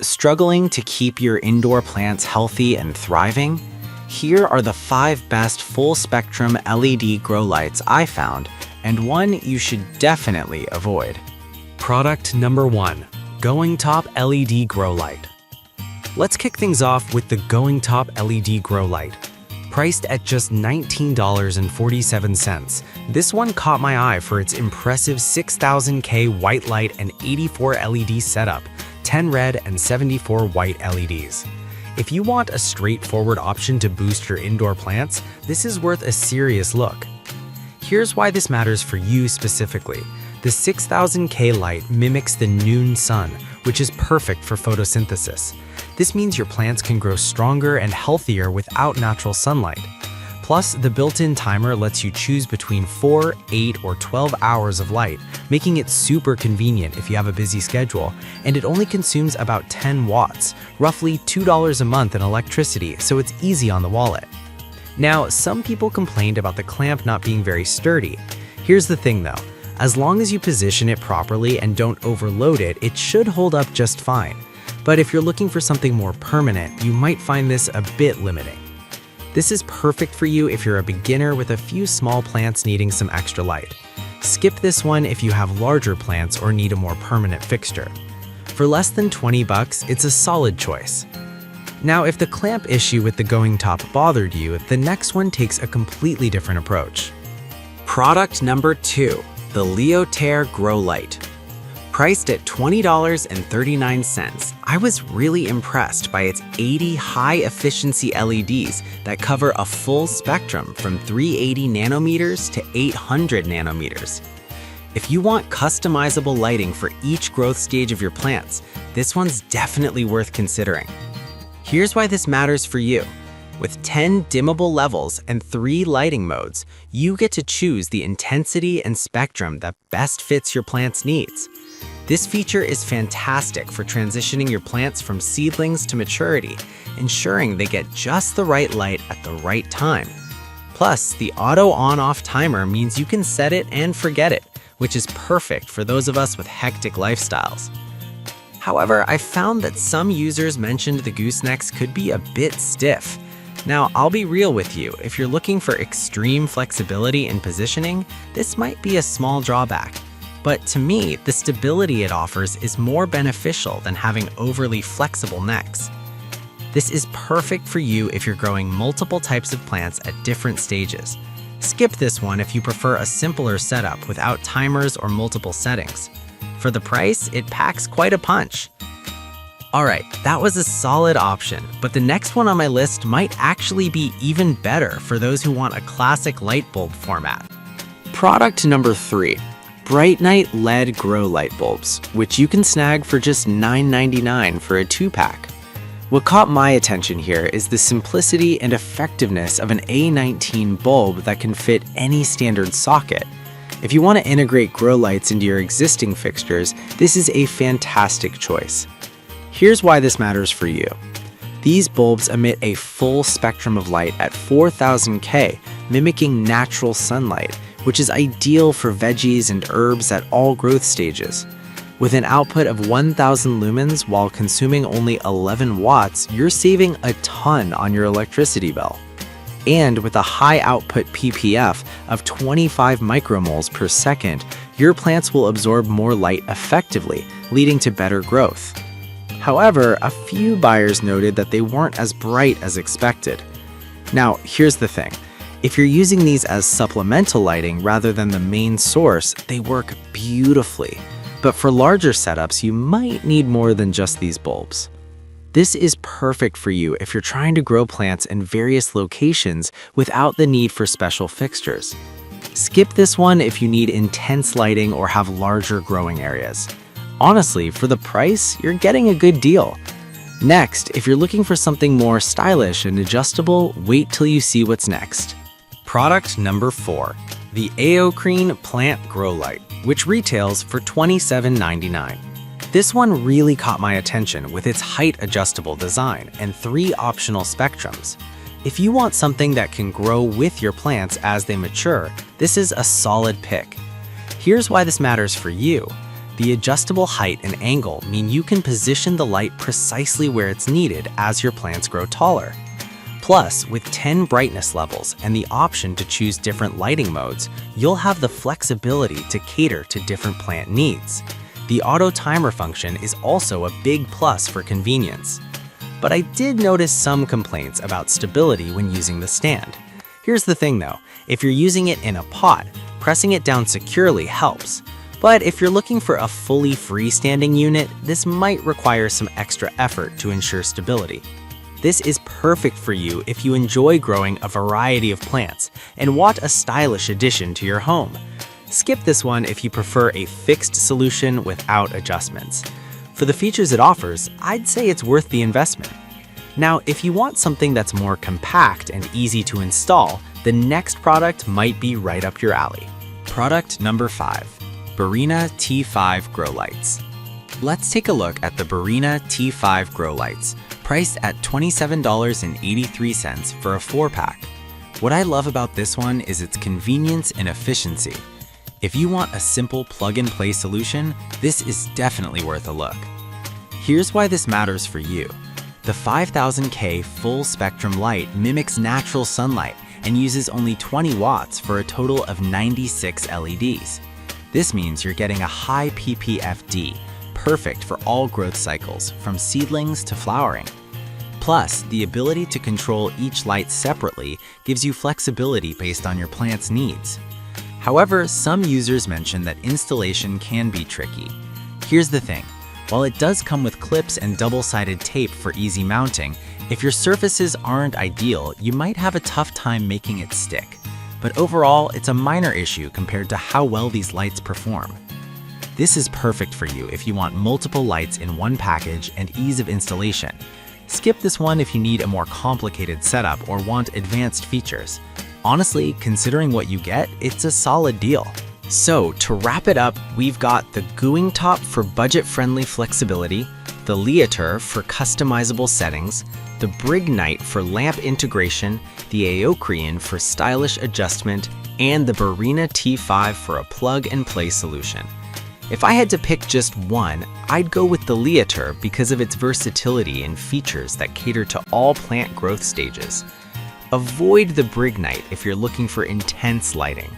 Struggling to keep your indoor plants healthy and thriving? Here are the 5 best full-spectrum LED grow lights I found, and one you should definitely avoid. Product number 1. Going Top LED Grow Light. Let's kick things off with the Going Top LED Grow Light. Priced at just $19.47, this one caught my eye for its impressive 6000K white light and 84 LED setup, 10 red and 74 white LEDs. If you want a straightforward option to boost your indoor plants, this is worth a serious look. Here's why this matters for you specifically. The 6000K light mimics the noon sun, which is perfect for photosynthesis. This means your plants can grow stronger and healthier without natural sunlight. Plus, the built-in timer lets you choose between 4, 8, or 12 hours of light, making it super convenient if you have a busy schedule, and it only consumes about 10 watts, roughly $2 a month in electricity, so it's easy on the wallet. Now, some people complained about the clamp not being very sturdy. Here's the thing though, as long as you position it properly and don't overload it, it should hold up just fine. But if you're looking for something more permanent, you might find this a bit limiting. This is perfect for you if you're a beginner with a few small plants needing some extra light. Skip this one if you have larger plants or need a more permanent fixture. For less than 20 bucks, it's a solid choice. Now, if the clamp issue with the Going Top bothered you, the next one takes a completely different approach. Product number 2, the Leotare Grow Light. Priced at $20.39, I was really impressed by its 80 high-efficiency LEDs that cover a full spectrum from 380 nanometers to 800 nanometers. If you want customizable lighting for each growth stage of your plants, this one's definitely worth considering. Here's why this matters for you. With 10 dimmable levels and 3 lighting modes, you get to choose the intensity and spectrum that best fits your plant's needs. This feature is fantastic for transitioning your plants from seedlings to maturity, ensuring they get just the right light at the right time. Plus, the auto on-off timer means you can set it and forget it, which is perfect for those of us with hectic lifestyles. However, I found that some users mentioned the goosenecks could be a bit stiff. Now, I'll be real with you, if you're looking for extreme flexibility in positioning, this might be a small drawback. But to me, the stability it offers is more beneficial than having overly flexible necks. This is perfect for you if you're growing multiple types of plants at different stages. Skip this one if you prefer a simpler setup without timers or multiple settings. For the price, it packs quite a punch. Alright, that was a solid option, but the next one on my list might actually be even better for those who want a classic light bulb format. Product number 3. Bright Night LED Grow Light Bulbs, which you can snag for just $9.99 for a 2-pack. What caught my attention here is the simplicity and effectiveness of an A19 bulb that can fit any standard socket. If you want to integrate grow lights into your existing fixtures, this is a fantastic choice. Here's why this matters for you. These bulbs emit a full spectrum of light at 4000K, mimicking natural sunlight, which is ideal for veggies and herbs at all growth stages. With an output of 1000 lumens while consuming only 11 watts, you're saving a ton on your electricity bill. And with a high output ppf of 25 micromoles per second, your plants will absorb more light effectively, leading to better growth. However, a few buyers noted that they weren't as bright as expected. Now, here's the thing. If you're using these as supplemental lighting rather than the main source, they work beautifully. But for larger setups, you might need more than just these bulbs. This is perfect for you if you're trying to grow plants in various locations without the need for special fixtures. Skip this one if you need intense lighting or have larger growing areas. Honestly, for the price, you're getting a good deal. Next, if you're looking for something more stylish and adjustable, wait till you see what's next. Product number 4, the Aocrine Plant Grow Light, which retails for $27.99. This one really caught my attention with its height-adjustable design and 3 optional spectrums. If you want something that can grow with your plants as they mature, this is a solid pick. Here's why this matters for you. The adjustable height and angle mean you can position the light precisely where it's needed as your plants grow taller. Plus, with 10 brightness levels and the option to choose different lighting modes, you'll have the flexibility to cater to different plant needs. The auto timer function is also a big plus for convenience. But I did notice some complaints about stability when using the stand. Here's the thing though, if you're using it in a pot, pressing it down securely helps. But if you're looking for a fully freestanding unit, this might require some extra effort to ensure stability. This is perfect for you if you enjoy growing a variety of plants and want a stylish addition to your home. Skip this one if you prefer a fixed solution without adjustments. For the features it offers, I'd say it's worth the investment. Now, if you want something that's more compact and easy to install, the next product might be right up your alley. Product number 5. Bina T5 Grow Lights. Let's take a look at the Bina T5 Grow Lights, priced at $27.83 for a 4-pack. What I love about this one is its convenience and efficiency. If you want a simple plug-and-play solution, this is definitely worth a look. Here's why this matters for you. The 5000K full-spectrum light mimics natural sunlight and uses only 20 watts for a total of 96 LEDs. This means you're getting a high ppfd, perfect for all growth cycles, from seedlings to flowering. Plus, the ability to control each light separately gives you flexibility based on your plant's needs. However, some users mention that installation can be tricky. Here's the thing. While it does come with clips and double-sided tape for easy mounting, if your surfaces aren't ideal, you might have a tough time making it stick. But overall, it's a minor issue compared to how well these lights perform. This is perfect for you if you want multiple lights in one package and ease of installation. Skip this one if you need a more complicated setup or want advanced features. Honestly, considering what you get, it's a solid deal. So, to wrap it up, we've got the Gooing Top for budget-friendly flexibility, the Leotare for customizable settings, the Brignite for lamp integration, the Aocrine for stylish adjustment, and the Bina T5 for a plug-and-play solution. If I had to pick just one, I'd go with the Leotare because of its versatility and features that cater to all plant growth stages. Avoid the Brignite if you're looking for intense lighting.